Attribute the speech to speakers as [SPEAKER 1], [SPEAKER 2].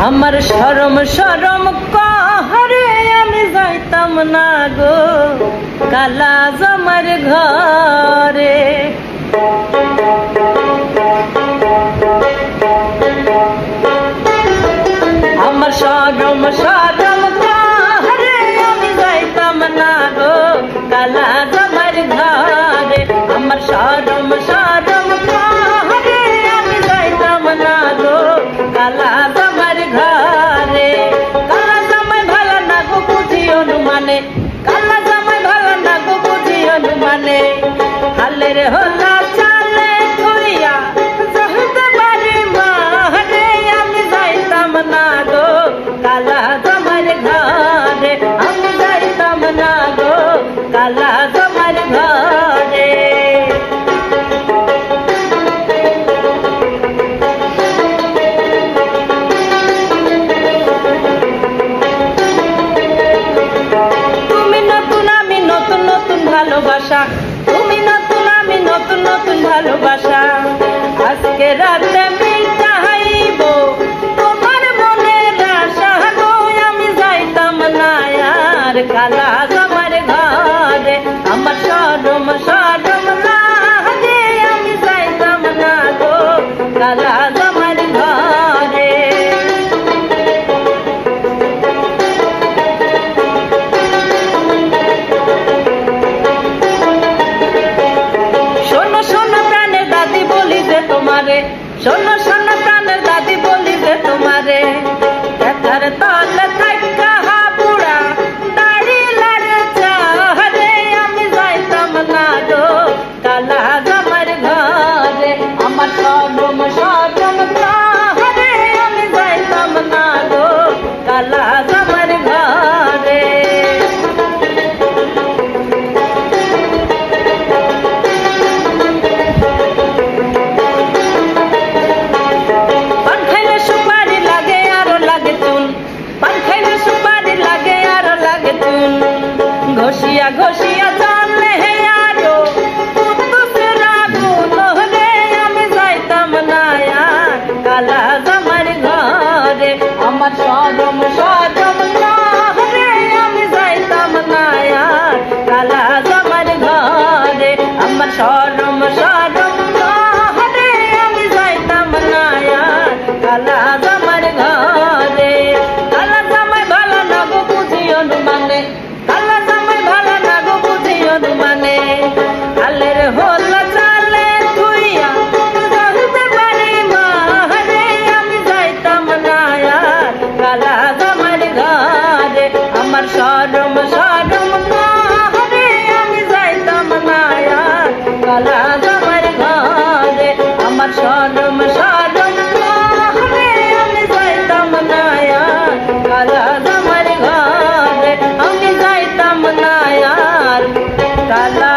[SPEAKER 1] আমার শরম শরম कहरे আমি যাইতাম না গো কালা জামার ঘরে। আমার শরম শরম कहरे আমি যাইতাম না গো কালা জামার ঘরে। আমার শরম শরম कहरे আমি যাইতাম না গো কালা জামার ঘরে। কালা জামাই ভালো না গো বুঝি অনুমানে, কালা জামাই ভালো না গো বুঝি অনুমানে। হালের হলা চালে ধুইয়া যাইতে পারি মারে আমি যাইতাম না গো কালা জামার ঘরে। আমি যাইতাম না গো কালা জামার ঘরে। ভালোবাসা তুমি নতুন আমি নতুন নতুন ভালোবাসা। আজকে রাতে মিটা হাইব তোমার মনের আশা গো আমি যাইতাম না আর কালা জামার ঘরে। আমার শরম শরম লাগে আমি যাইতাম না গো কালা জামার ঘরে। শোনো শোনো প্রাণের দাদি বলি যে তোমারে ব্যথার তলে থাকা হাবুড়া দাড়ি লাড়ে চারে আমি যাইতাম না গো কালা জামার ঘরে। আমার শরম শরম ঘরে আমি যাইতাম না গো কালা জামার ঘরে। ঘষিয়া ঘষিয়া জানলে হে আরো কুতুবের আগুন রে আমি যাইতাম না আর কালা জামার ঘরে। আমার শরম শরম ঘরে আমি যাইতাম না আর কালা জামার ঘরে। আমার শরম শরম ঘরে আমি যাইতাম না আর কালা জামার ঘরে। কালা জামাই ভালো না গো বুঝি অনুমানে, কালা জামাই ভালো না গো বুঝি অনুমানে। হালের হলা চালে ধুইয়া যাইতে পারি মারে আমি যাইতাম না আর কালা জামার ঘরে। আমার শরম শরম ঘরে আমি যাইতাম না আর কালা জামার ঘরে। আমার শরম শরম ঘরে আমি যাইতাম না আর কালা জামার ঘরে। আমি যাইতাম না আর কালা